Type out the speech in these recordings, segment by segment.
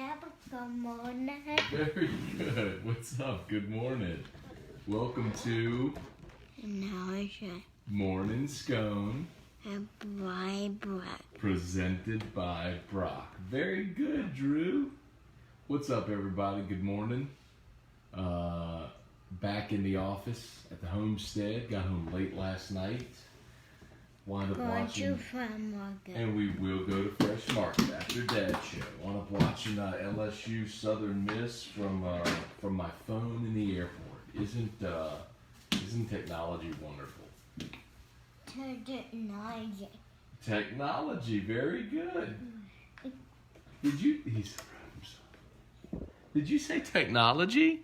up? Good morning. Very good. What's up? Good morning. Welcome to Now it's Morning Scone, by Brock. presented by Brock. Very good, Drew. What's up, everybody? Good morning. Back in the office at the homestead. Got home late last night. Wound up watching, and we will go to Fresh Market after Dad's show. Wound up watching LSU Southern Miss from my phone in the airport. Isn't technology wonderful? Technology. Technology, very good. Did you? Did you say technology?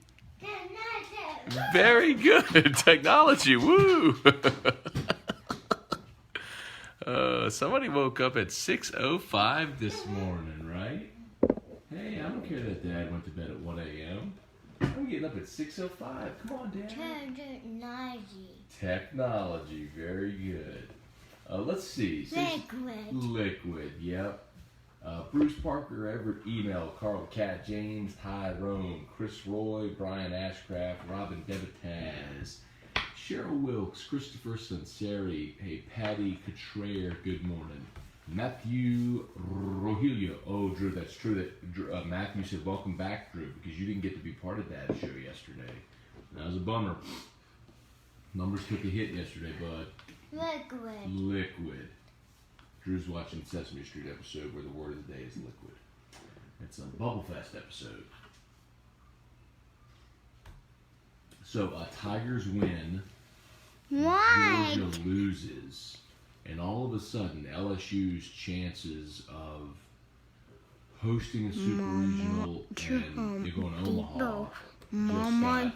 Very good. Technology. Woo. Somebody woke up at 6:05 this morning, right? Hey, I don't care that Dad went to bed at 1 a.m. I'm getting up at 6:05. Come on, Dad. Technology. Technology, very good. Let's see. Liquid, yep. Bruce Parker, Everett Email, Carl Cat, James Tyrone, Chris Roy, Brian Ashcraft, Robin Debitaz, Cheryl Wilkes, Christopher Sanseri, hey, Patty Cotrayer, good morning. Matthew Rogelio, oh, Drew, that's true that Matthew said, welcome back, Drew, because you didn't get to be part of Dad's show yesterday. That was a bummer. Numbers took a hit yesterday, bud. Liquid. Drew's watching Sesame Street episode where the word of the day is liquid. It's a Bubble Fest episode. So, Tigers win. Why? Georgia loses. And all of a sudden, LSU's chances of hosting a super regional and they're going to Omaha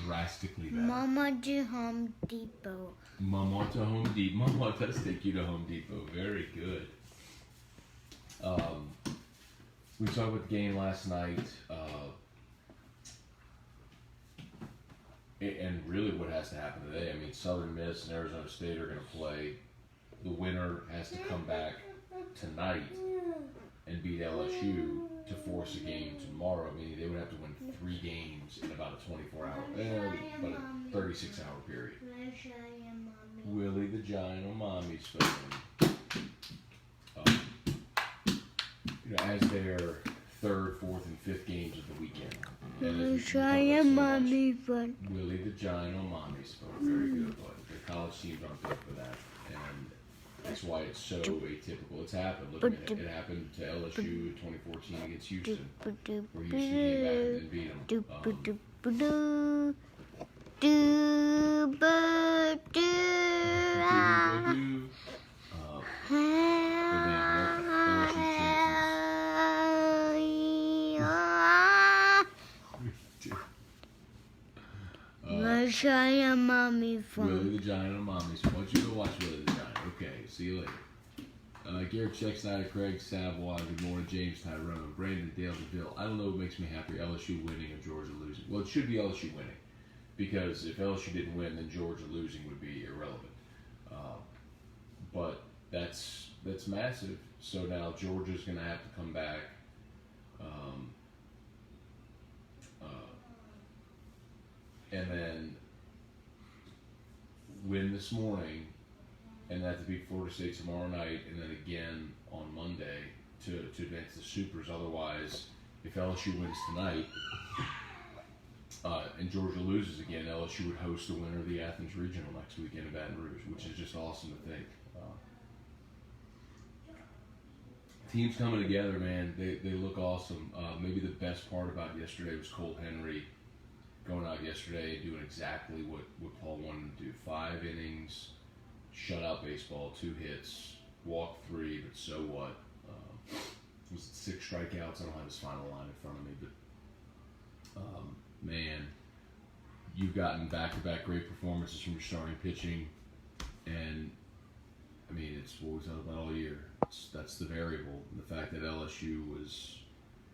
drastically better. Mama to Home Depot. Mama to Home Depot. Mama does take you to Home Depot. Very good. We talked about the game last night. And really what has to happen today, I mean, Southern Miss and Arizona State are going to play. The winner has to come back tonight and beat LSU to force a game tomorrow. I mean, they would have to win 3 games in about a 36-hour period. Willie the Giant on Mommy's phone. As their 3rd, 4th, and 5th games of the weekend. Willie the Giant on Mommy's phone. Very good, but the college teams aren't good for that. And that's why it's so atypical. It's happened. Look at it. It happened to LSU in 2014 against Houston, where Houston came back and beat them. Giant Mommy phone. Willie the Giant on Mommy's phone. Why don't you go watch Willie the Giant? Okay, see you later. Garrett Check Snyder, Craig Savoy, good morning, James Tyrone, Brandon Dale DeVille. I don't know what makes me happier, LSU winning or Georgia losing. Well, it should be LSU winning, because if LSU didn't win, then Georgia losing would be irrelevant. But that's massive. So now Georgia's going to have to come back. And then win this morning, and have to beat Florida State tomorrow night, and then again on Monday to advance the Supers. Otherwise, if LSU wins tonight and Georgia loses again, LSU would host the winner of the Athens Regional next weekend in Baton Rouge, which is just awesome to think. Teams coming together, man. They look awesome. Maybe the best part about yesterday was Cole Henry going out yesterday, doing exactly what Paul wanted to do. 5 innings, shutout baseball, 2 hits, walked 3, but so what? Was it 6 strikeouts? I don't have his final line in front of me, but man, you've gotten back-to-back great performances from your starting pitching, and I mean, it's what we talked about all year. That's the variable. The fact that LSU was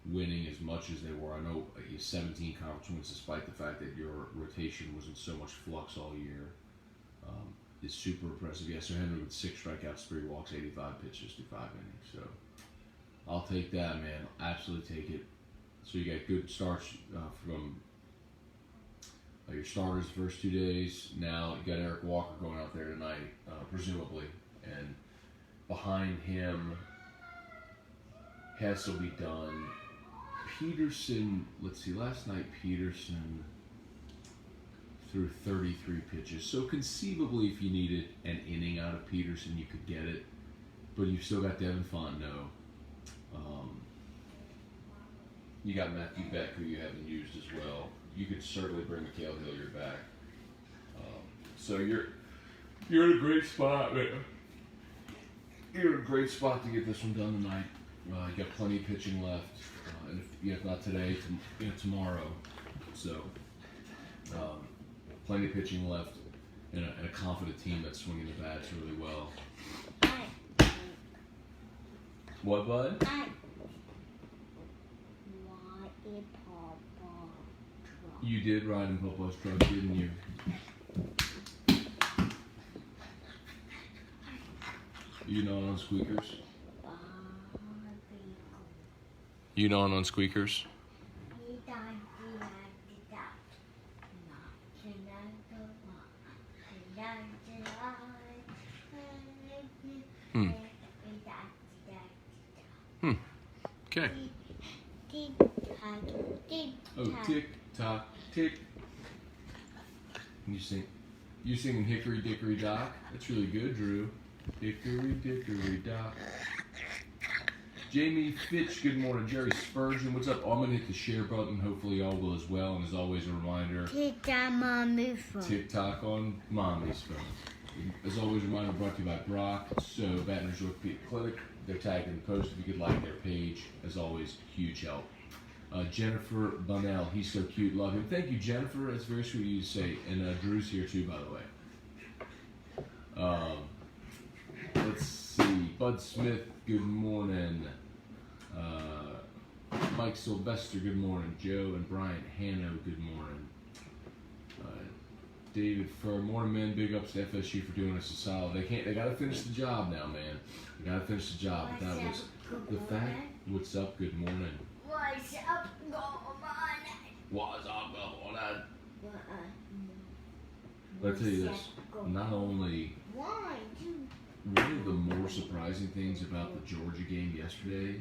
winning as much as they were. I know 17 conference wins, despite the fact that your rotation was in so much flux all year, is super impressive. Yes, Sir Henry with 6 strikeouts, 3 walks, 85 pitches through 5 innings. So I'll take that, man. I'll absolutely take it. So you got good starts from your starters the first 2 days. Now you got Eric Walker going out there tonight, presumably, and behind him, Hess will be done. Peterson, let's see, last night Peterson threw 33 pitches. So conceivably, if you needed an inning out of Peterson, you could get it. But you've still got Devin Fontenot. You got Matthew Beck, who you haven't used as well. You could certainly bring Mikhail Hilliard back. So you're in a great spot, man. You're in a great spot to get this one done tonight. You got plenty of pitching left, and if not today, tomorrow. So plenty of pitching left, and a confident team that's swinging the bats really well. What, bud? You did ride in Papa's truck, didn't you? You know on squeakers? You know on squeakers? Okay. Oh, tick tock tick. You singing Hickory Dickory Dock? That's really good, Drew. Hickory Dickory Dock. Jamie Fitch, good morning. Jerry Spurgeon, what's up? Oh, I'm gonna hit the share button. Hopefully y'all will as well. And as always, a reminder. TikTok Mommy's phone. TikTok on Mommy's phone. As always, a reminder brought to you by Brock. So Baton Rouge Orthopedic Clinic. They're tagged in the post if you could like their page. As always, huge help. Jennifer Bunnell, he's so cute, love him. Thank you, Jennifer. That's very sweet of you to say. And Drew's here too, by the way. Let's see. Bud Smith, good morning. Mike Sylvester, good morning. Joe and Brian Hanno, good morning. David Furr, morning, men. Big ups to FSU for doing us a solid. They got to finish the job now, man. They got to finish the job. But that was the fact. What's up? Good morning. What's up, going on? What's up, going on? Let me tell you this. Not only one of the more surprising things about the Georgia game yesterday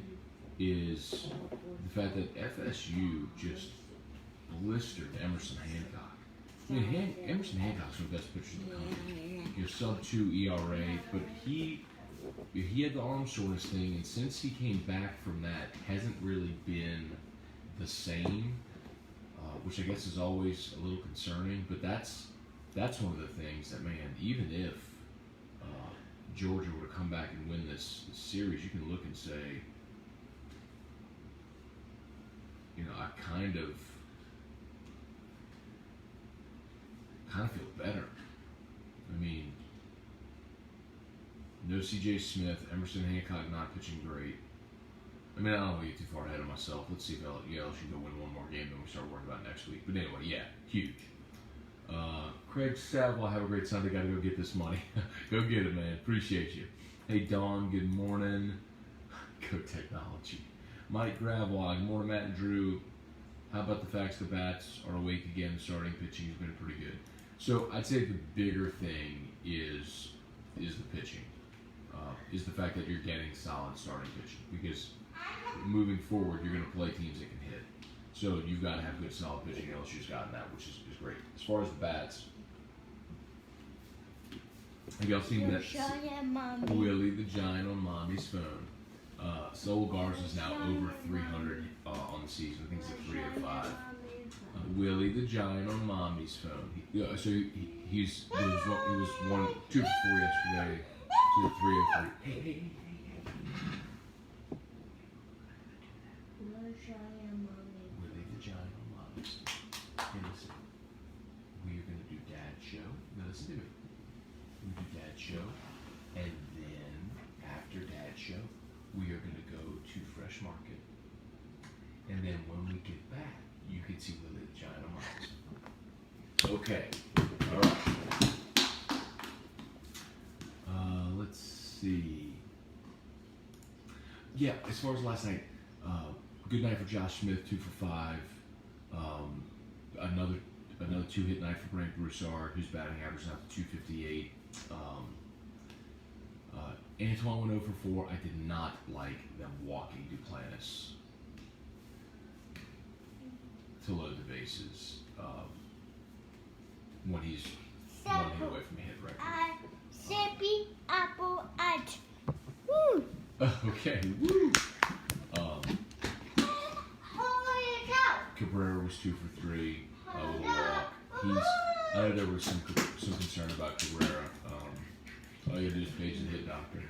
is the fact that FSU just blistered Emerson Hancock. I mean, Emerson Hancock's one of the best pitchers in the country. Sub-2 ERA, but he had the arm soreness thing, and since he came back from that, hasn't really been the same, which I guess is always a little concerning. But that's one of the things that, man, even if Georgia were to come back and win this series, you can look and say, I kind of feel better. I mean, no C.J. Smith, Emerson Hancock not pitching great. I mean, I don't want to get too far ahead of myself. Let's see if LSU can go win one more game, then we start worrying about next week. But anyway, yeah, huge. Craig Saville, have a great Sunday. Got to go get this money. Go get it, man. Appreciate you. Hey, Dawn, good morning. Go Technology. Mike Gravlog, morning, Matt and Drew. How about the facts the bats are awake again? Starting pitching has been pretty good. So I'd say the bigger thing is the pitching. Is the fact that you're getting solid starting pitching. Because moving forward, you're going to play teams that can hit. So you've got to have good solid pitching. LSU's gotten that, which is great. As far as the bats, have y'all seen that Willie the Giant on Mommy's phone? Saul Garza's now over 300 on the season. I think it's at 305. Willie the Giant on Mommy's phone. He was 2 for 4 yesterday. 2 for 3 or 3. Willie the Giant on Mommy's. Hey, listen. We are going to do Dad's show. Now listen to me. We do Dad's show, and then after Dad's show, we are going to go to Fresh Market. And then when we get back, you can see Willie the Giant on Mommy's. Okay. All right. Let's see. Yeah, as far as last night, good night for Josh Smith, 2 for 5. Another 2-hit night for Brent Broussard, who's batting average now to 258. Antoine went 0 for 4. I did not like them walking Duplantis to load the bases when he's 1 hit away from a hit record. Sippy apple at. Woo! Okay, woo! Holy cow! Cabrera was 2 for 3 with a walk. I know there was some concern about Cabrera. All you gotta do is page the hit doctor.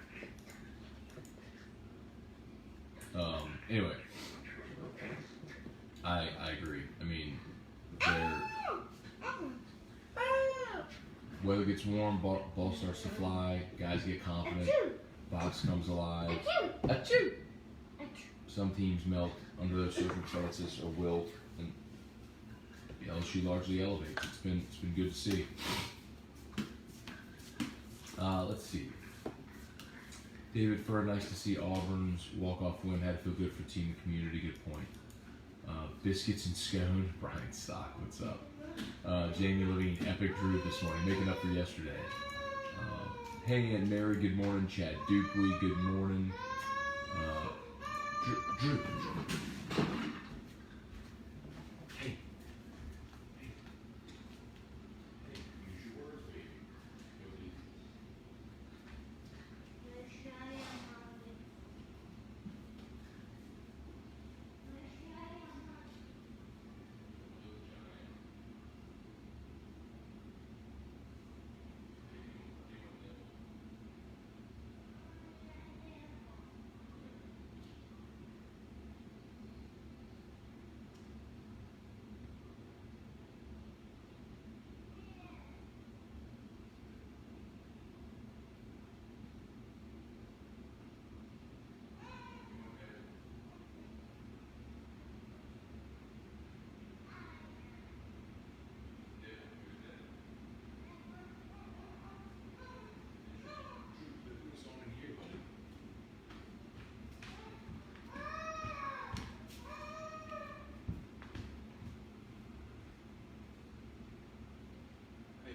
Anyway, I agree. I mean, weather gets warm, ball starts to fly, guys get confident, box comes alive. Achoo! Some teams melt under those circumstances or wilt, and the LSU largely elevates. It's been good to see. Let's see. David Furr, nice to see Auburn's walk-off win. Had to feel good for team and community. Good point. Biscuits and Scone. Brian Stock, what's up? Jamie Levine, epic Drew this morning, making up for yesterday. Hey, Aunt Mary, good morning. Chad Dupuy, good morning. Drew. Hey. Use your words, baby.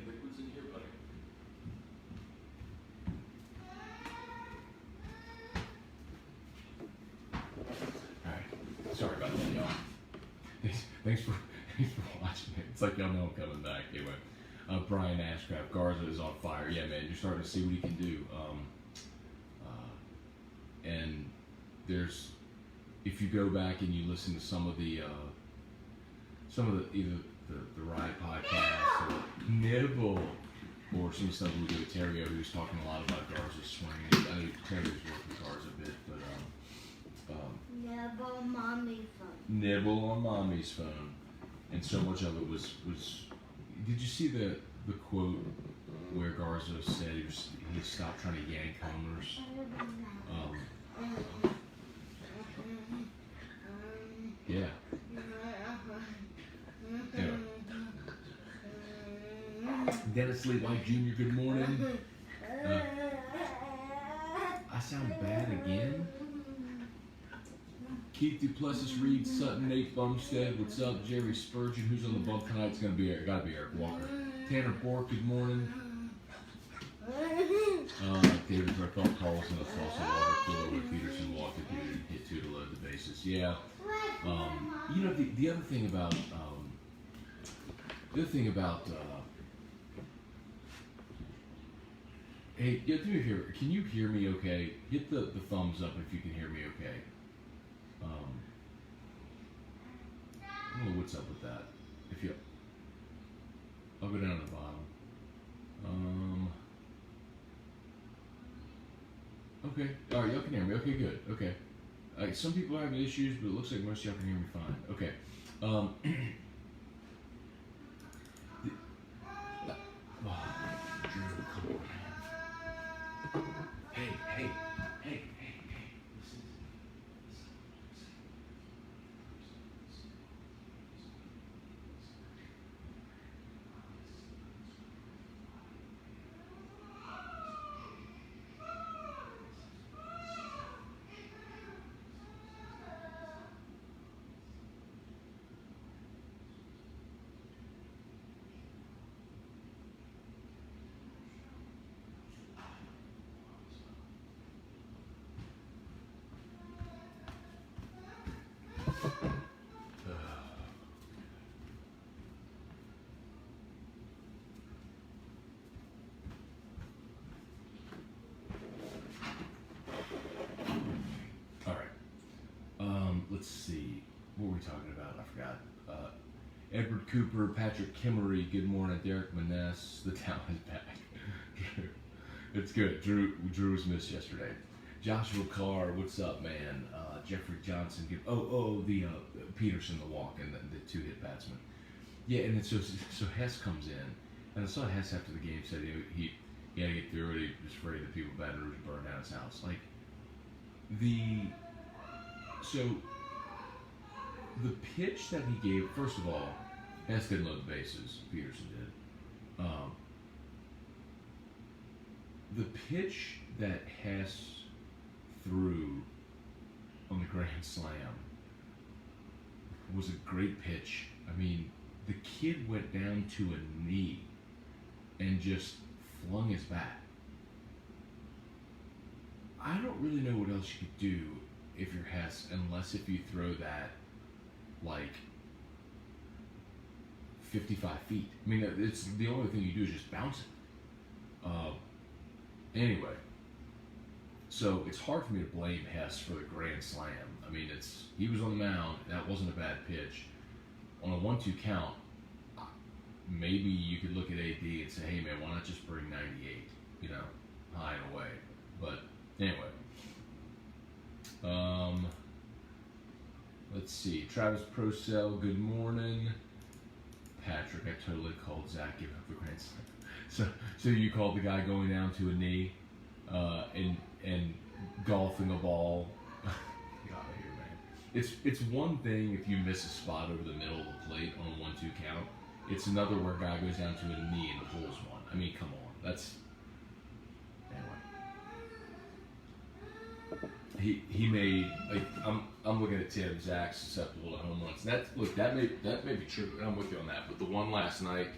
Liquids in here, buddy. Alright. Sorry about that, y'all. Thanks for watching it. It's like y'all know I'm coming back. Anyway, Brian Ashcraft, Garza is on fire. Yeah, man, you're starting to see what he can do. And there's, if you go back and you listen to some of the either the Ride podcast or Nibble or some stuff we do with Terrio, who's talking a lot about Garza's swing. I know Terrio's worked with Garza a bit, but Nibble on mommy's phone. Nibble on mommy's phone, and so much of it was. Did you see the quote where Garza said he stopped trying to yank homers? Yeah. Anyway. Dennis Lee White Jr., good morning. I sound bad again? Keith Duplessis, Reed Sutton, Nate Bumstead, what's up? Jerry Spurgeon, who's on the bump tonight? It's gonna be gotta be Eric Walker. Tanner Bork, good morning. David Burkle calls in a false water cooler with Peterson walked it, hit 2 to load the bases. Yeah. You know, the other thing about hey, do me a favor. Can you hear me okay? Hit the thumbs up if you can hear me okay. I don't know what's up with that. I'll go down to the bottom. Okay. All right, y'all can hear me. Okay, good. Okay. Some people are having issues, but it looks like most of y'all can hear me fine. Okay. Drew, come on, man. Hey. Listen. let's see. What were we talking about? I forgot. Edward Cooper, Patrick Kimmery, good morning. Derek Maness, the talent is back. It's good. Drew was missed yesterday. Joshua Carr, what's up, man? Jeffrey Johnson, the Peterson, the walk, and the two-hit batsman. Yeah, and then so Hess comes in, and I saw Hess after the game said he had to get through it. He was afraid that people in Baton Rouge would burn down his house. Like the pitch that he gave. First of all, Hess didn't load the bases. Peterson did. The pitch that Hess threw on the Grand Slam was a great pitch. I mean, the kid went down to a knee and just flung his bat. I don't really know what else you could do if you're Hess, unless if you throw that like 55 feet. I mean, it's the only thing you do is just bounce it. Anyway, so it's hard for me to blame Hess for the Grand Slam. I mean, he was on the mound. That wasn't a bad pitch. On a 1-2 count, maybe you could look at AD and say, hey, man, why not just bring 98, high and away. But anyway, let's see. Travis Procell, good morning. Patrick, I totally called Zach giving up the Grand Slam. So you called the guy going down to a knee and golfing a ball. Get out of here, man. It's one thing if you miss a spot over the middle of the plate on a 1-2 count. It's another where a guy goes down to a knee and pulls one. I mean, come on. That's anyway. He made I'm looking at Tim. Zach's susceptible to home runs. That may be true. I'm with you on that. But the one last night.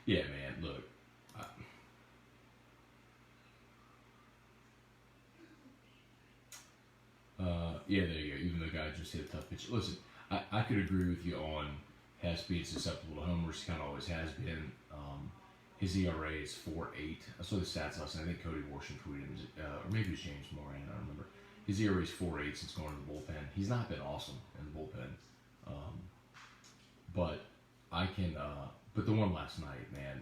Yeah, man, look. Yeah, there you go. Even though the guy just hit a tough pitch. Listen, I could agree with you on Hess being susceptible to homers. He kind of always has been. His ERA is 4.8. I saw the stats last night. I think Cody Worsham tweeted him, or maybe it was James Moran. I don't remember. His ERA is 4.8 since going to the bullpen. He's not been awesome in the bullpen. But I can. But the one last night, man,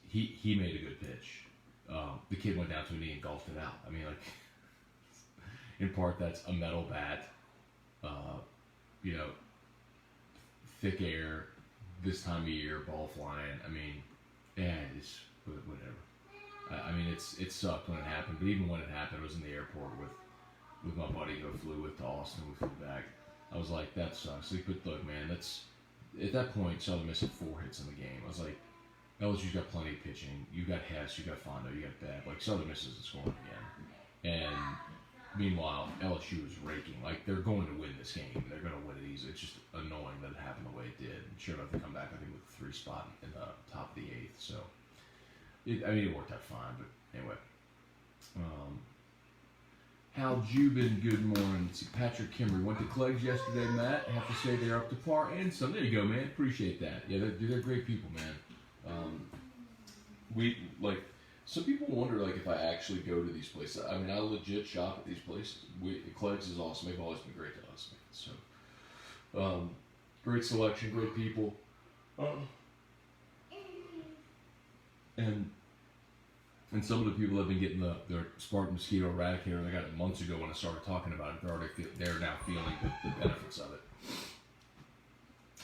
he made a good pitch. The kid went down to a knee and golfed it out. I mean, like, in part that's a metal bat, thick air, this time of year, ball flying. I mean, yeah, it's whatever. I mean, it sucked when it happened, but even when it happened, I was in the airport with my buddy who I flew with to Austin. We flew back. I was like, that sucks. Like, but look, man, at that point, Southern Miss had 4 hits in the game. I was like, LSU's got plenty of pitching. You got Hess, you got Fondo, you got Babb. Like, Southern Miss isn't scoring again. And meanwhile, LSU is raking. Like, they're going to win this game. They're going to win it easily. It's just annoying that it happened the way it did. Sure enough, they come back, I think, with a 3 spot in the top of the 8th. So, it worked out fine. But anyway. Hal Jubin, good morning. See, Patrick Kimmery went to Clegg's yesterday, Matt. I have to say they're up to par and some. There you go, man. Appreciate that. Yeah, they're great people, man. Some people wonder, like, if I actually go to these places. I mean, I legit shop at these places. Clegg's is awesome. They've always been great to us, man. So, great selection, great people. And some of the people have been getting their Spartan mosquito eradicator. They got it months ago when I started talking about it. They're now feeling the benefits of it.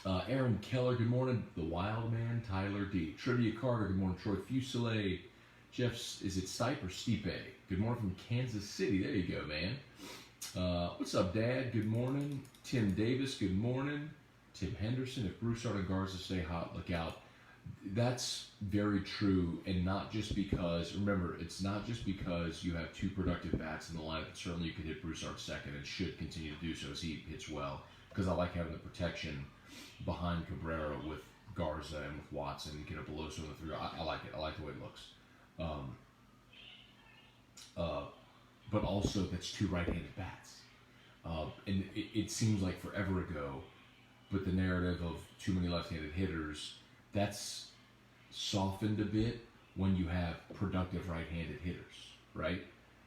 Aaron Keller, good morning. The Wild Man, Tyler D. Trivia Carter, good morning. Troy Fuselier. Jeff, is it Stipe or Stipe? Good morning from Kansas City. There you go, man. What's up, Dad? Good morning. Tim Davis, good morning. Tim Henderson, if Broussard and Garza stay hot, look out. That's very true, and not just because, remember, it's not just because you have two productive bats in the lineup. Certainly you could hit Broussard second and should continue to do so as he hits well, because I like having the protection behind Cabrera with Garza and with Watson, get a Beloso in the 3. I like it. I like the way it looks. But also that's two right-handed bats. And it seems like forever ago, but the narrative of too many left-handed hitters, that's softened a bit when you have productive right-handed hitters, right?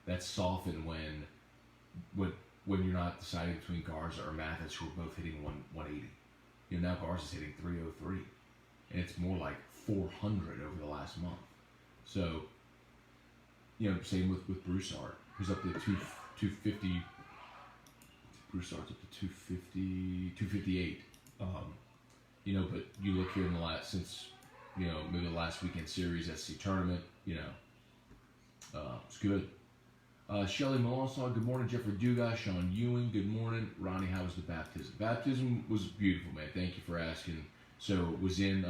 That's softened when you're not deciding between Garza or Mathis, who are both hitting 180. Now Garza's hitting 303, and it's more like 400 over the last month. So, same with Broussard, who's up to 250. Broussard's up to 250, 258. But you look here in the last, since, maybe the last weekend series, SC tournament, it's good. Shelly Melanson, good morning. Jeffrey Dugas, Sean Ewing, good morning. Ronnie, how was the baptism? Baptism was beautiful, man. Thank you for asking. So it was in,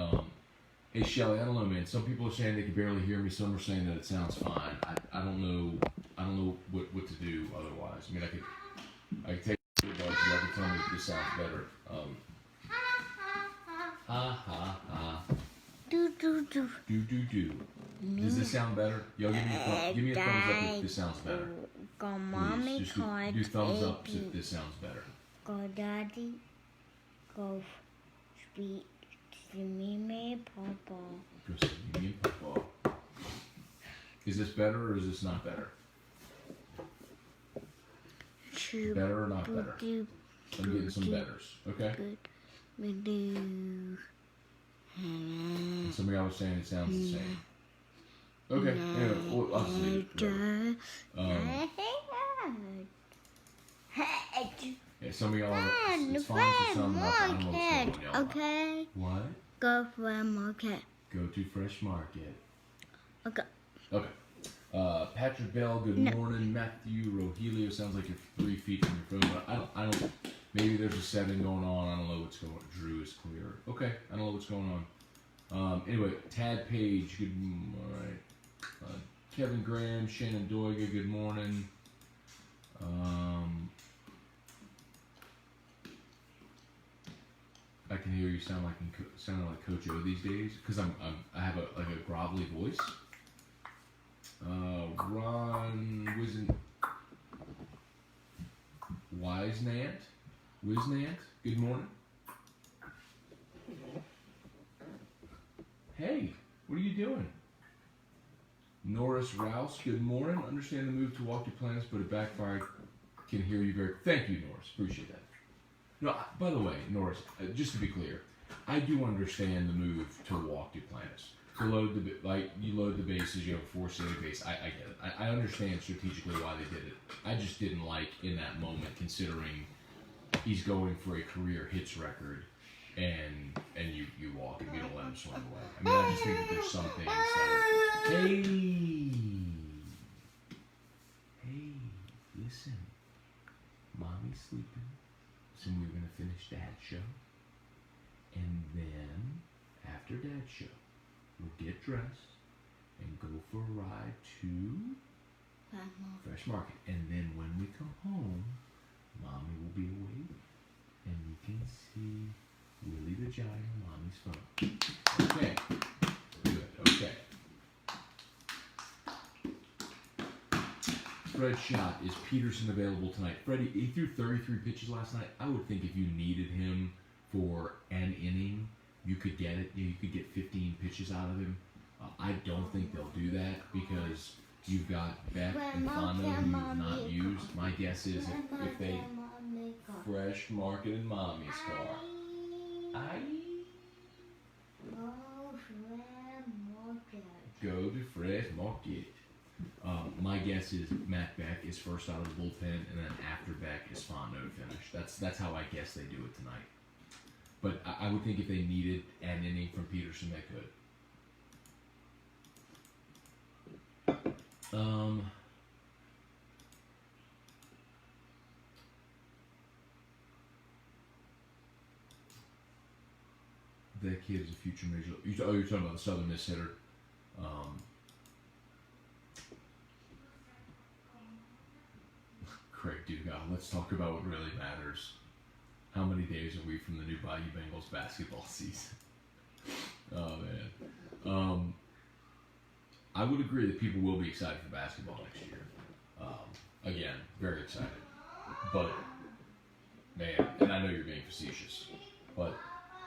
hey Shelly, I don't know, man. Some people are saying they can barely hear me. Some are saying that it sounds fine. I don't know what to do otherwise. I mean, I could take it, but you have to tell me if this sounds better. Ha ha ha. Do do do. Do do do. Does this sound better? Y'all give me a thumbs up if this sounds better. Go mommy, Please, just do thumbs up if this sounds better. Go daddy. Go speak to me, Papa. Go see me and Papa. Is this better or is this not better? Better or not better? I'm getting some betters. Okay. And some of y'all are saying it sounds the same. Okay. Anyway, I'll see. Yeah, some of y'all are, it's fine for some, I don't know what's going on, y'all. Okay. What? Go Fresh Market. Go to Fresh Market. Okay. Okay. Patrick Bell, good morning. Matthew Rogelio, sounds like you're 3 feet from your phone. But I don't, maybe there's a setting going on. I don't know what's going on. Drew is clear. Okay, I don't know what's going on. Anyway, Tad Page, good morning. All right. Kevin Graham, Shannon Doiga, good morning. I can hear you sounding like Coach O these days because I have a grovelly voice. Ron Wiznant, good morning. Hey, what are you doing? Norris Rouse, good morning. Understand the move to walk your planets, but it backfired. Can hear you very. Thank you, Norris. Appreciate that. No, by the way, Norris, just to be clear, I do understand the move to walk your planets. To load you load the bases, you have a 4-save base. I get it. I understand strategically why they did it. I just didn't like in that moment, considering he's going for a career hits record, and you walk him, you don't let him swing away. I mean, I just think that there's some things that are, hey, listen, mommy's sleeping, so we're gonna finish Dad's show, and then after Dad's show, we'll get dressed and go for a ride to Fresh Market. And then when we come home, Mommy will be awake and you can see Willie the Giant on Mommy's phone. Okay. Good. Okay. Fred Shot, is Peterson available tonight? Freddie, he threw 33 pitches last night. I would think if you needed him for an inning, you could get it. You could get 15 pitches out of him. I don't think they'll do that because you've got Beck and Fondo who you have not used. My guess is if they Fresh Market and Mommy's car. Go to Fresh Market. My guess is Matt Beck is first out of the bullpen, and then after Beck is Fondo to finish. That's how I guess they do it tonight. But I would think if they needed an inning from Peterson, they could. That kid is a future major. You're talking about the Southern Miss hitter. Craig Dugas. Let's talk about what really matters. How many days are we from the new Bayou Bengals basketball season? Oh man. I would agree that people will be excited for basketball next year. Again, very excited. But man, and I know you're being facetious, but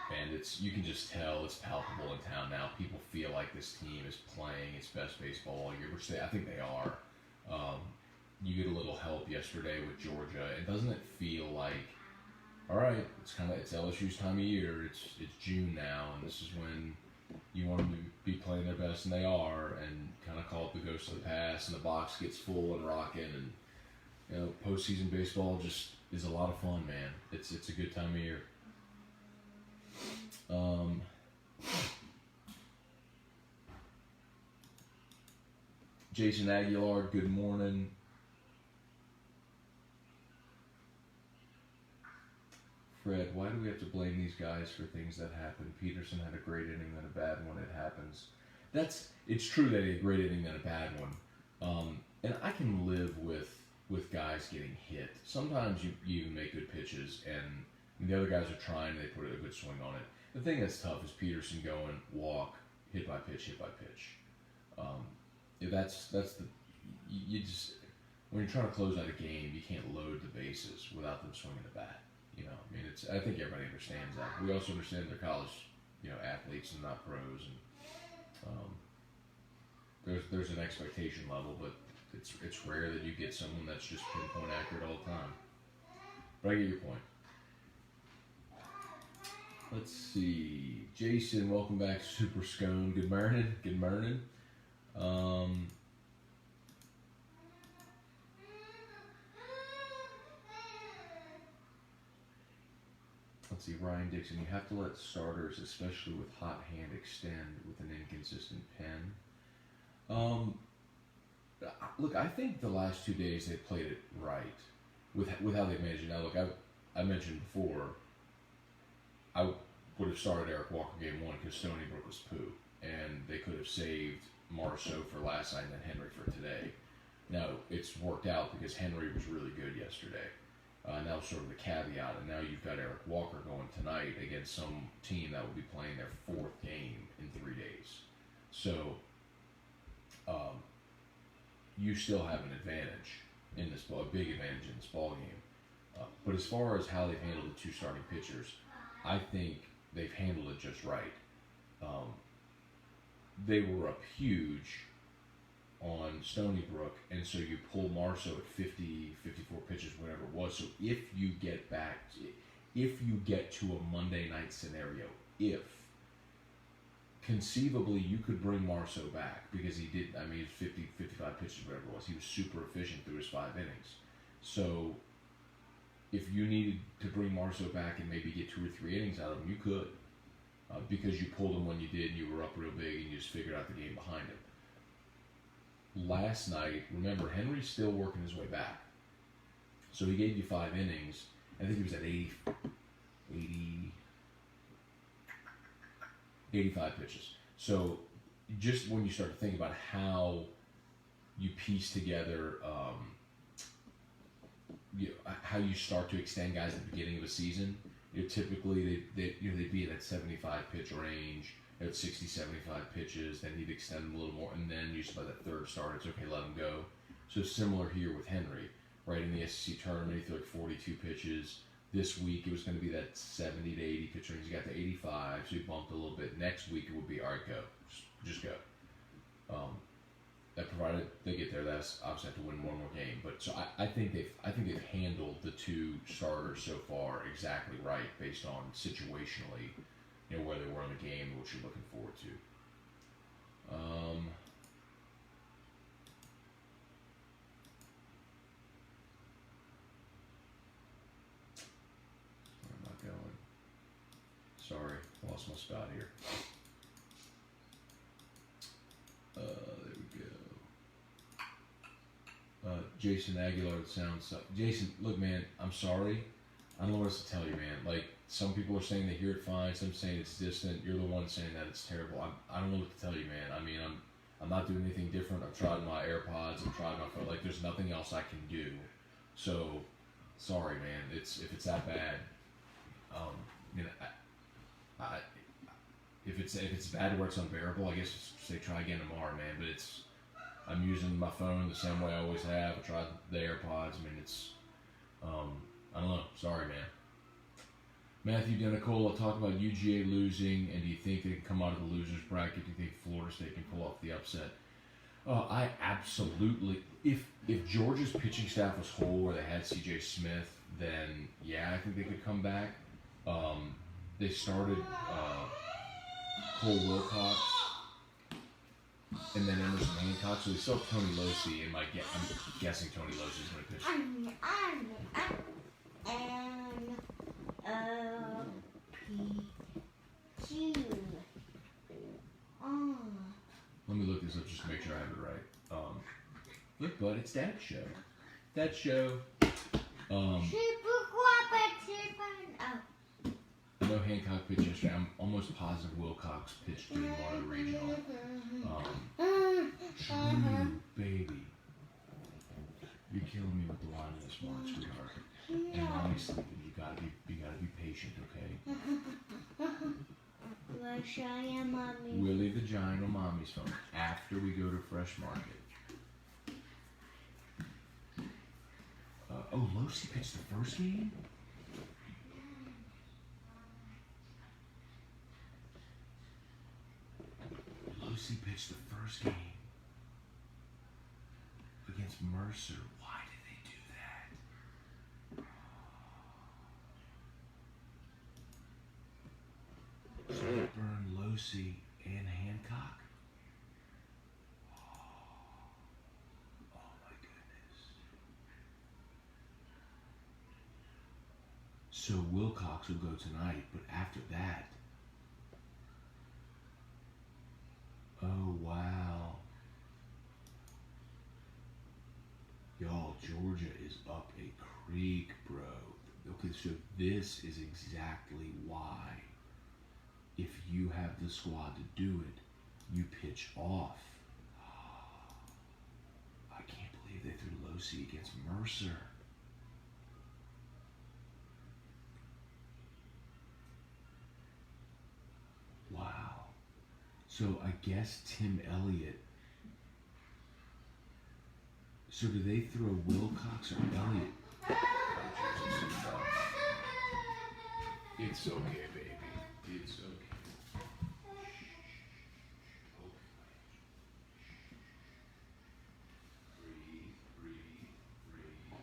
man, you can just tell it's palpable in town now. People feel like this team is playing its best baseball all year, which I think they are. You get a little help yesterday with Georgia, and doesn't it feel like, all right, it's LSU's time of year. It's June now, and this is when you want them to be playing their best, and they are, and kind of call it the ghost of the past, and the box gets full and rocking, and postseason baseball just is a lot of fun, man. It's a good time of year. Jason Aguilar, good morning. Fred, why do we have to blame these guys for things that happen? Peterson had a great inning, then a bad one. It happens. It's true that he had a great inning, then a bad one. And I can live with guys getting hit. Sometimes you even make good pitches, and the other guys are trying, and they put a good swing on it. The thing that's tough is Peterson going, walk, hit by pitch. When you're trying to close out a game, you can't load the bases without them swinging the bat. I think everybody understands that. We also understand they're college, athletes and not pros, and there's an expectation level, but it's rare that you get someone that's just pinpoint accurate all the time. But I get your point. Let's see, Jason, welcome back to Super Scone. Good morning. Let's see, Ryan Dixon, you have to let starters, especially with hot hand, extend with an inconsistent pen. Look, I think the last 2 days they played it right with how they managed it. Now, look, I mentioned before, I would have started Eric Walker game 1 because Stony Brook was poo, and they could have saved Marceau for last night and then Henry for today. Now, it's worked out because Henry was really good yesterday. And that was sort of the caveat, and now you've got Eric Walker going tonight against some team that will be playing their 4th game in 3 days. So, you still have an advantage in this ball, a big advantage in this ball game. But as far as how they've handled the 2 starting pitchers, I think they've handled it just right. They were up huge on Stony Brook, and so you pull Marceau at 50, 54 pitches, whatever it was. So if you get to a Monday night scenario, conceivably you could bring Marceau back, because he did, he was 50, 55 pitches, whatever it was. He was super efficient through his 5 innings. So if you needed to bring Marceau back and maybe get 2 or 3 innings out of him, you could, because you pulled him when you did, and you were up real big, and you just figured out the game behind him. Last night, remember, Henry's still working his way back. So he gave you 5 innings. I think he was at 85 pitches. So just when you start to think about how you piece together, how you start to extend guys at the beginning of a season, typically they'd be in that 75 pitch range. At 60, 75 pitches, then he'd extend them a little more, and then usually by that 3rd start, it's okay, let him go. So similar here with Henry, right? In the SEC tournament, he threw like 42 pitches. This week, it was going to be that 70 to 80 pitch range. He got to 85, so he bumped a little bit. Next week, it would be, all right, go. Just go. That provided they get there, that's obviously have to win one more game. But so I think they've handled the 2 starters so far exactly right, based on situationally, where they were in the game, what you're looking forward to. Where am I going? Sorry, lost my spot here. There we go. Jason Aguilar, the sound stuff. Jason, look, man, I'm sorry. I don't know what else to tell you, man. Like, some people are saying they hear it fine. Some saying it's distant. You're the one saying that it's terrible. I don't know what to tell you, man. I mean, I'm not doing anything different. I've tried my AirPods. I've tried my phone. Like, there's nothing else I can do. So, sorry, man. If it's that bad, you know, if it's bad where it's unbearable, I guess just say try again tomorrow, man. But I'm using my phone the same way I always have. I tried the AirPods. I mean, I don't know. Sorry, man. Matthew Denicola talked about UGA losing, and do you think they can come out of the losers bracket? Do you think Florida State can pull off the upset? I absolutely. If Georgia's pitching staff was whole, or they had C.J. Smith, then yeah, I think they could come back. They started Cole Wilcox and then Emerson Hancock, so they still have Tony Losey, and I'm guessing Tony Losey is going to pitch. Let me look this up just to make sure I have it right. Look, bud, it's Dad's show. Dad's show. I know Hancock pitched yesterday. I'm almost positive Wilcox pitched during one of the regional. True, baby. You're killing me with the line this morning, sweetheart. And mommy's sleeping. You gotta be patient, okay? We'll leave the giant on mommy's phone after we go to Fresh Market. Losey pitched the first game? Losey pitched the first game against Mercer. Why did they do that? So they burned Losey and Hancock? Oh my goodness. So Wilcox will go tonight, but after that, oh, wow. Y'all, Georgia is up a creek, bro. Okay, so this is exactly why, if you have the squad to do it, you pitch off. I can't believe they threw Losey against Mercer. Wow. So I guess Tim Elliott. So do they throw Wilcox or Elliott? It's okay, baby. It's okay. Breathe, breathe, breathe.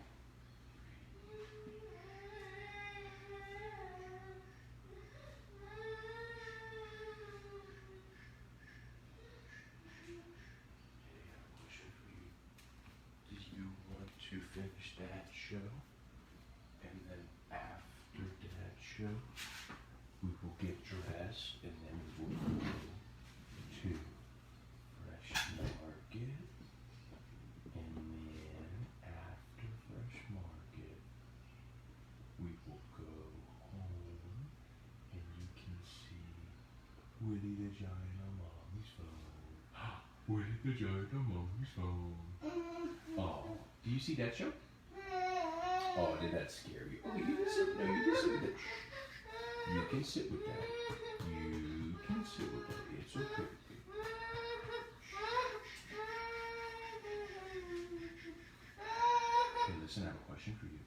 To finish that show, and then after that show, we will get dressed, and then we will go to Fresh Market, and then after Fresh Market, we will go home, and you can see Woody the Giant on Mommy's phone. Woody the Giant on Mommy's phone. Oh. Do you see that show? Oh, did that scare you? Oh, you can sit. No, you can sit with it. You can sit with that. You can sit with that. It's okay. Hey, listen, I have a question for you.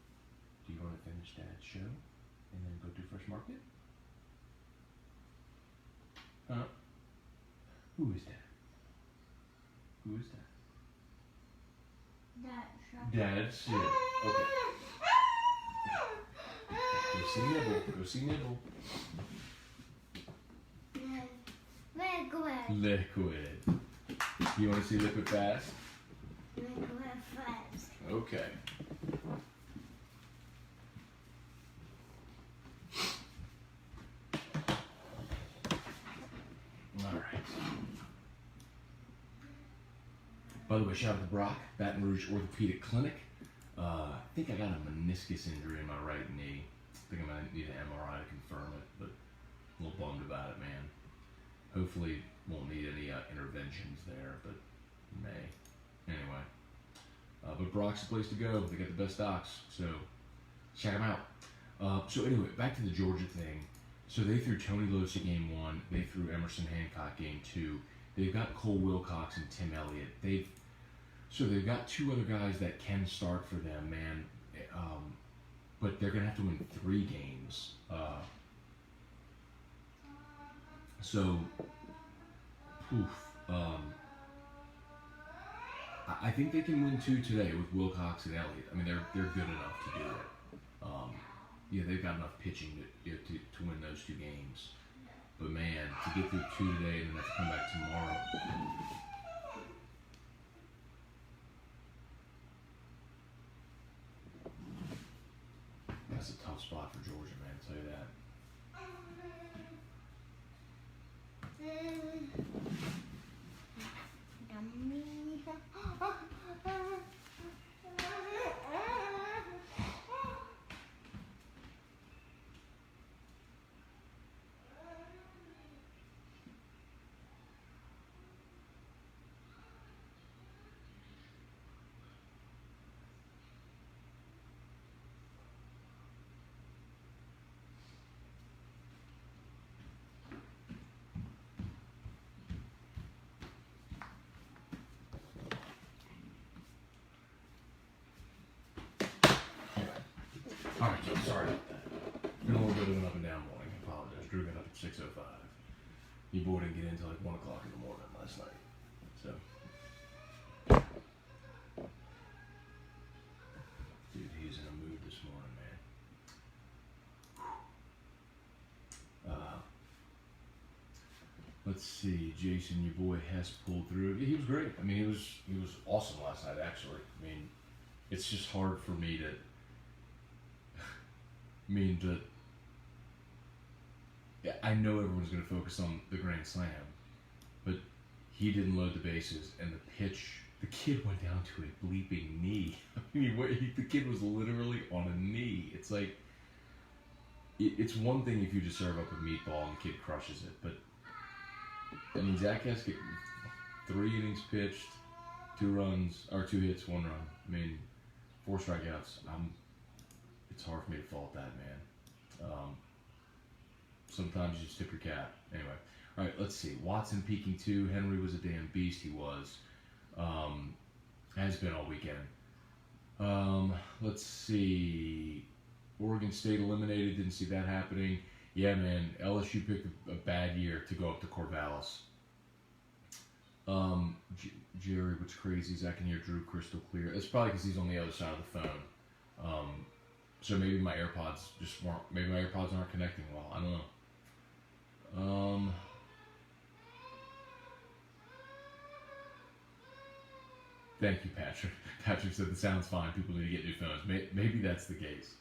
Do you want to finish that show and then go to Fresh Market? Huh? Who is that? Who is that? That's it. Okay. Go see Nibble. Go see Nibble. Liquid. You want to see Liquid fast? Liquid fast. Okay. All right. By the way, shout out to Brock, Baton Rouge Orthopedic Clinic. I think I got a meniscus injury in my right knee. I think I might need an MRI to confirm it, but a little bummed about it, man. Hopefully won't need any interventions there, but may. Anyway. But Brock's the place to go. They got the best docs, so check them out. So anyway, back to the Georgia thing. So they threw Tony Losa game 1. They threw Emerson Hancock game 2. They've got Cole Wilcox and Tim Elliott. They've got 2 other guys that can start for them, man. But they're gonna have to win 3 games. I think they can win 2 today with Wilcox and Elliott. I mean, they're good enough to do it. Yeah, they've got enough pitching to win those 2 games. But man, to get through 2 today and then have to come back tomorrow. That's a tough spot for Georgia, man, I'll tell you that. Alright, sorry about that. Been a little bit of an up and down morning. I apologize. Drew got up at 6:05. Your boy didn't get in until like 1 o'clock in the morning last night. So. Dude, he's in a mood this morning, man. Let's see. Jason, your boy Hess pulled through. He was great. I mean, he was awesome last night, actually. I mean, it's just hard for me to. Yeah, I know everyone's going to focus on the Grand Slam, but he didn't load the bases, and the kid went down to a bleeping knee. I mean, the kid was literally on a knee. It's like, it's one thing if you just serve up a meatball and the kid crushes it, but, I mean, Zach has 3 innings pitched, 2 hits, 1 run. I mean, 4 strikeouts. It's hard for me to fault that, man. Sometimes you just tip your cap. Anyway, all right, let's see. Watson peaking 2. Henry was a damn beast. He was. Has been all weekend. Let's see. Oregon State eliminated. Didn't see that happening. Yeah, man. LSU picked a bad year to go up to Corvallis. Jerry, what's crazy is I can hear Drew crystal clear. It's probably because he's on the other side of the phone. So maybe my AirPods aren't connecting well. I don't know. Thank you, Patrick. Patrick said the sound's fine. People need to get new phones. Maybe that's the case.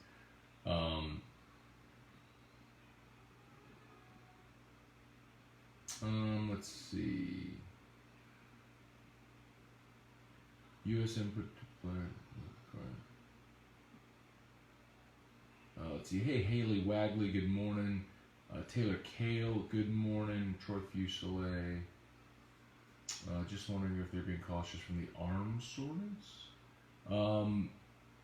Let's see. USM put player. Let's see. Hey, Haley Wagley, good morning. Taylor Kale, good morning. Troy Fuselier. Just wondering if they're being cautious from the arm soreness.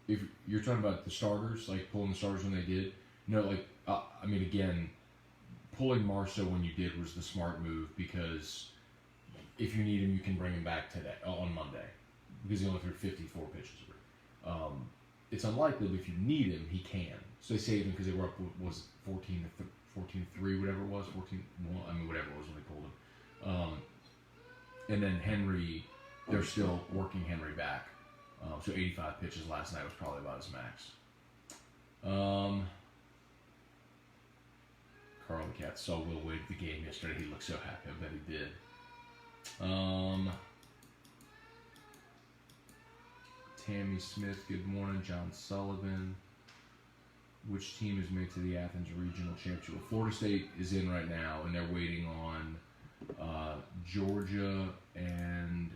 If you're talking about the starters, like pulling the starters when they did, no, like, I mean, again, pulling Marceau when you did was the smart move because if you need him, you can bring him back today, on Monday, because he only threw 54 pitches. It's unlikely, but if you need him, he can. So they saved him because they were up, was 14-3, whatever it was, 14-1, I mean, whatever it was when they pulled him. And then Henry, they're still working Henry back. So 85 pitches last night was probably about his max. Carl the Cat saw Will Wade at the game yesterday. He looked so happy. I bet he did. Tammy Smith, good morning. John Sullivan. Which team is made to the Athens Regional Championship? Well, Florida State is in right now, and they're waiting on Georgia and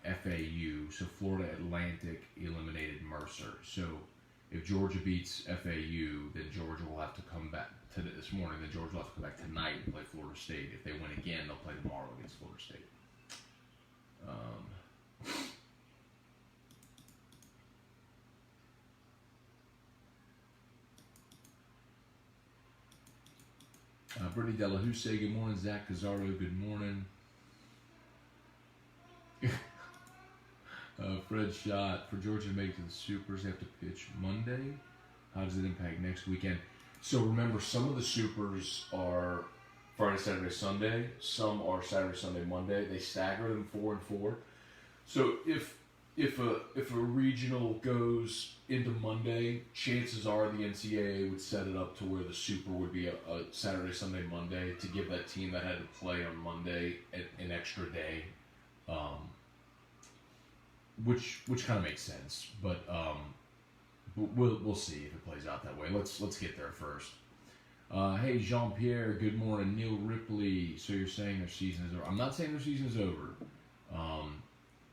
FAU. So Florida Atlantic eliminated Mercer. So if Georgia beats FAU, then Georgia will have to come back to this morning. Then Georgia will have to come back tonight and play Florida State. If they win again, they'll play tomorrow against Florida State. Brittany Delahue say good morning. Zach Cazzaro, good morning. Fred Shot, for Georgia to make it to the Supers, they have to pitch Monday. How does it impact next weekend? So remember, some of the Supers are Friday, Saturday, Sunday. Some are Saturday, Sunday, Monday. They stagger them 4 and 4. So if a regional goes into Monday, chances are the NCAA would set it up to where the Super would be a Saturday, Sunday, Monday to give that team that had to play on Monday an extra day, which kind of makes sense. But we'll see if it plays out that way. Let's get there first. Hey Jean Pierre, good morning. Neil Ripley. So you're saying their season is over? I'm not saying their season is over,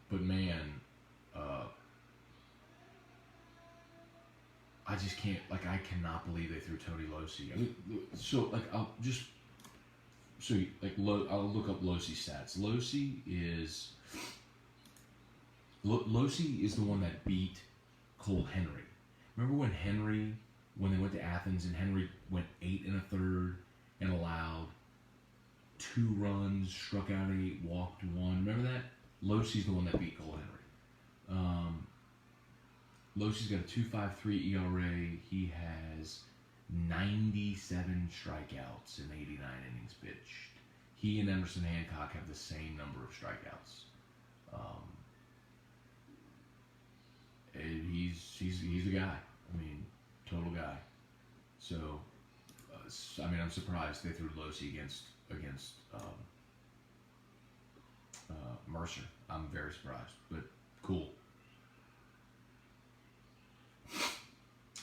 but man. I just can't, I cannot believe they threw Tony Losi. I mean, I'll look up Losi's stats. Losi is the one that beat Cole Henry. Remember when they went to Athens and Henry went 8 1/3 and allowed 2 runs, struck out 8, walked 1. Remember that? Losi's the one that beat Cole Henry. Losi's got a 2.53 ERA. He has 97 strikeouts in 89 innings pitched. He and Emerson Hancock have the same number of strikeouts. And he's the guy. I mean, total guy. So, I'm surprised they threw Losi against Mercer. I'm very surprised, but cool.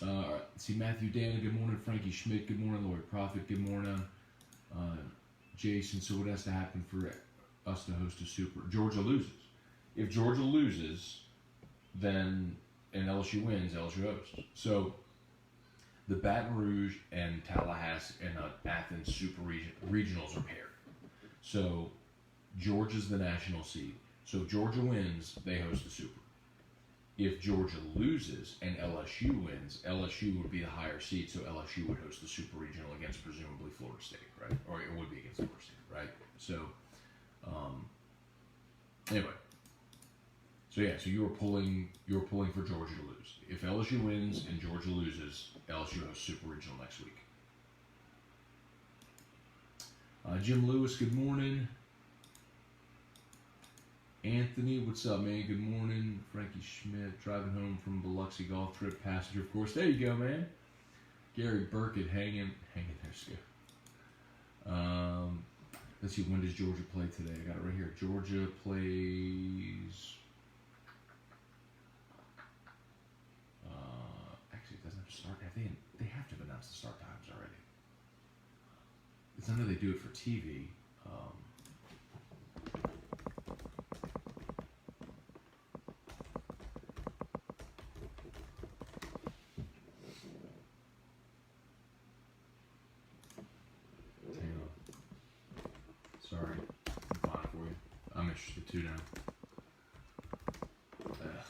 All right. See Matthew Dana, good morning. Frankie Schmidt, good morning. Lloyd Prophet, good morning. Jason, so what has to happen for us to host a Super? Georgia loses. If Georgia loses, then and LSU wins, LSU hosts. So the Baton Rouge and Tallahassee and Athens Super Regionals are paired. So Georgia's the national seed. So if Georgia wins, they host the Super. If Georgia loses and LSU wins, LSU would be the higher seed, so LSU would host the Super Regional against presumably Florida State, right? Or it would be against Florida State, right? So, anyway. So you were pulling for Georgia to lose. If LSU wins and Georgia loses, LSU hosts Super Regional next week. Jim Lewis, good morning. Anthony, what's up, man? Good morning. Frankie Schmidt, driving home from Biloxi golf trip, passenger, of course. There you go, man. Gary Burkett, hanging there, Skip. Let's see, when does Georgia play today? I got it right here. Georgia plays. Actually, it doesn't have to start. They have to have announced the start times already. Because I know they do it for TV. Sorry, I'm fine for you. I'm interested too now. Ugh.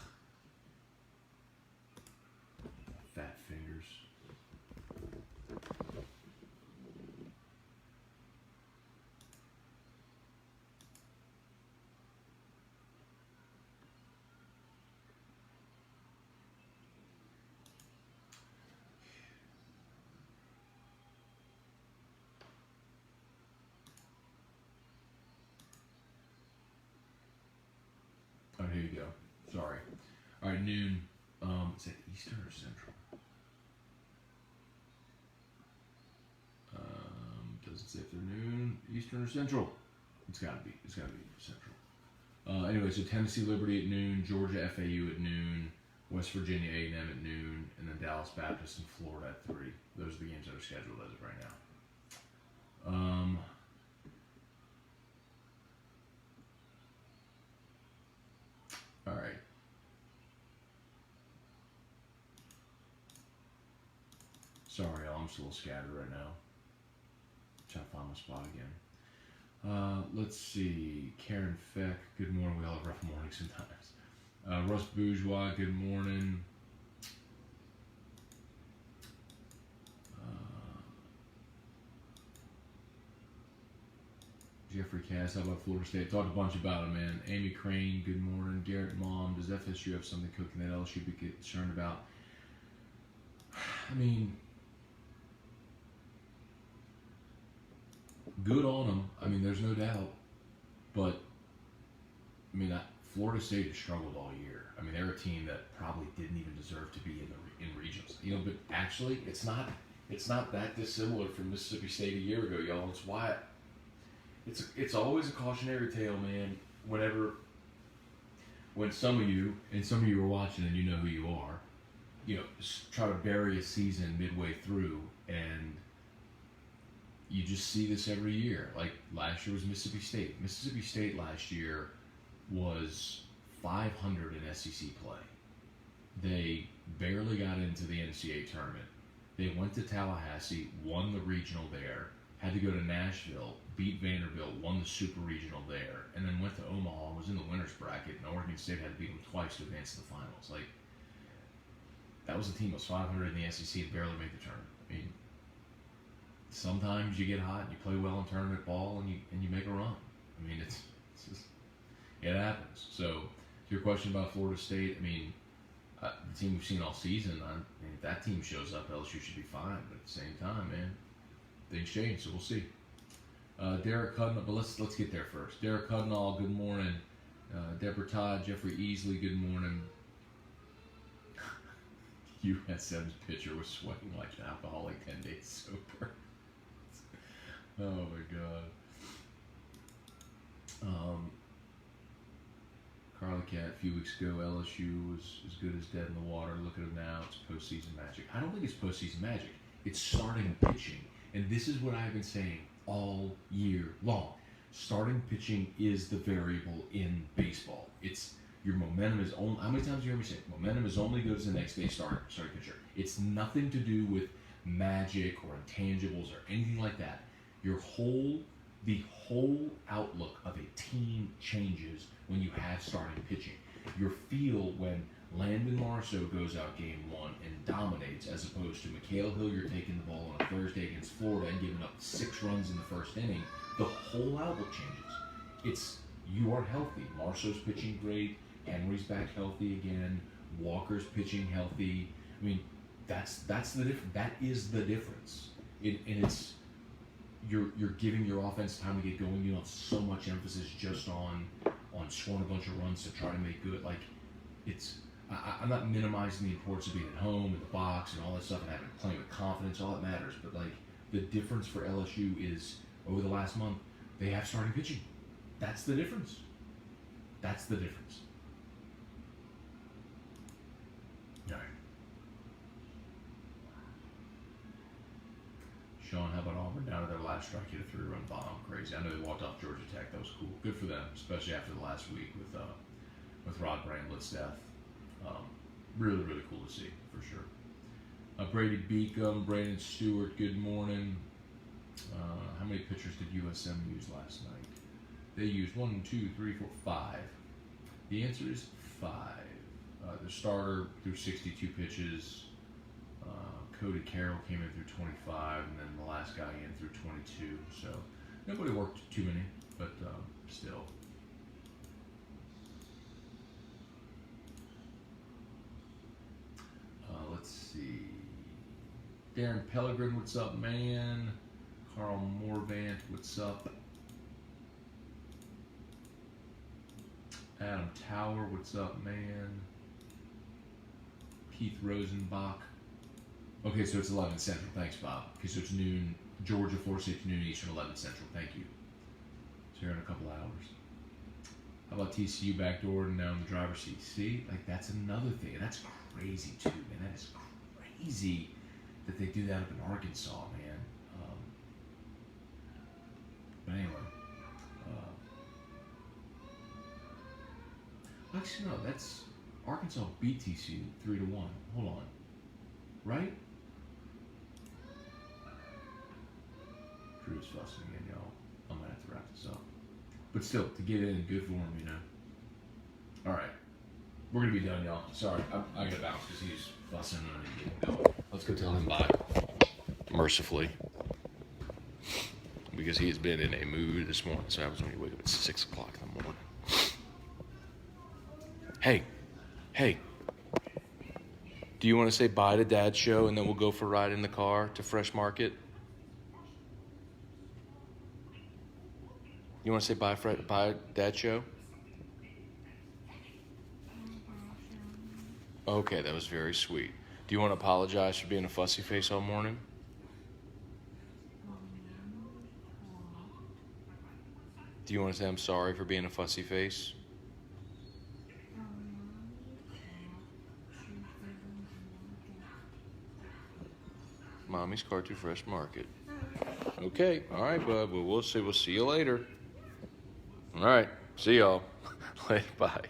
Fat fingers. Oh, here you go. Sorry. All right, noon. Is that Eastern or Central? Doesn't say if they're noon, Eastern or Central. It's gotta be Central. Anyway, so Tennessee Liberty at noon, Georgia FAU at noon, West Virginia A&M at noon, and then Dallas Baptist and Florida at 3. Those are the games that are scheduled as of right now. Sorry, y'all, I'm still a little scattered right now. Trying to find my spot again. Let's see. Karen Feck, good morning. We all have rough mornings sometimes. Russ Bourgeois, good morning. Jeffrey Cass, how about Florida State? Talked a bunch about it, man. Amy Crane, good morning. Garrett Mom, does FSU have something cooking that LSU be concerned about? I mean, good on them. I mean, there's no doubt. But, I mean, Florida State has struggled all year. I mean, they're a team that probably didn't even deserve to be in regionals. You know, but actually, it's not that dissimilar from Mississippi State a year ago, y'all. It's why it's always a cautionary tale, man. When some of you are watching and you know who you are, you know, try to bury a season midway through, and you just see this every year. Like last year was Mississippi State. Mississippi State last year was 500 in SEC play. They barely got into the NCAA tournament. They went to Tallahassee, won the regional there, had to go to Nashville, beat Vanderbilt, won the super regional there, and then went to Omaha, was in the winner's bracket, and Oregon State had to beat them twice to advance to the finals. Like, that was a team that was 500 in the SEC and barely made the tournament. I mean, sometimes you get hot and you play well in tournament ball and you make a run. I mean, it's just, it happens. So, to your question about Florida State, I mean, the team we've seen all season, I mean, if that team shows up, LSU should be fine. But at the same time, man, things change, so we'll see. Derek Cudnall, but let's get there first. Derek Cudnall, good morning. Deborah Todd, Jeffrey Easley, good morning. USM's pitcher was sweating like an alcoholic 10 days sober. Oh my God. Carly Cat, a few weeks ago, LSU was as good as dead in the water. Look at them now. It's postseason magic. I don't think it's postseason magic. It's starting pitching. And this is what I've been saying all year long. Starting pitching is the variable in baseball. It's your momentum is only, how many times do you hear me say it? Momentum is only good as the next day starting pitcher. It's nothing to do with magic or intangibles or anything like that. The whole outlook of a team changes when you have starting pitching. Your feel when Landon Marceau goes out game one and dominates, as opposed to Mikhail Hilliard taking the ball on a Thursday against Florida and giving up 6 runs in the first inning, the whole outlook changes. You are healthy. Marceau's pitching great. Henry's back healthy again. Walker's pitching healthy. I mean, that's the difference. That is the difference. And it's you're giving your offense time to get going. You don't have so much emphasis just on scoring a bunch of runs to try to make good. Like, I'm not minimizing the importance of being at home in the box and all that stuff and playing with confidence. All that matters. But like, the difference for LSU is over the last month they have starting pitching. That's the difference. That's the difference. All right. Sean, how about Auburn down to their last strike, hit a 3-run bomb? Crazy. I know they walked off Georgia Tech. That was cool. Good for them, especially after the last week with Rod Bramlett's death. Really, really cool to see, for sure. Brady Beacom, Brandon Stewart, good morning. How many pitchers did USM use last night? They used 1, 2, 3, 4, 5. The answer is 5. The starter threw 62 pitches. Cody Carroll came in through 25, and then the last guy in through 22. So nobody worked too many, but still. Let's see. Darren Pellegrin, what's up, man? Carl Morvant, what's up? Adam Tower, what's up, man? Keith Rosenbach. Okay, so it's 11 Central. Thanks, Bob. Okay, so it's noon. Georgia, Florida State's noon Eastern, 11 Central. Thank you. So here in a couple hours. How about TCU backdoor and now in the driver's seat? See, like, that's another thing. And that's crazy, too, man. That is crazy that they do that up in Arkansas, man. But anyway. Actually, no, that's Arkansas beat TCU 3-1. Hold on. Right? was fussing again, y'all. I'm gonna have to wrap this up. But still, to get in good form, you know. All right, we're gonna be done, y'all. Sorry, I gotta bounce because he's fussing and I need to get going. Let's go tell him bye. Mercifully, because he has been in a mood this morning. So that was when he wake up at 6 o'clock in the morning. Hey, do you want to say bye to Dad's show and then we'll go for a ride in the car to Fresh Market? You want to say bye Dad's show? Okay, that was very sweet. Do you want to apologize for being a fussy face all morning? Do you want to say I'm sorry for being a fussy face? Mommy's car to Fresh Market. Okay, all right, bud. Well, we'll see you later. All right, see y'all. Later, bye.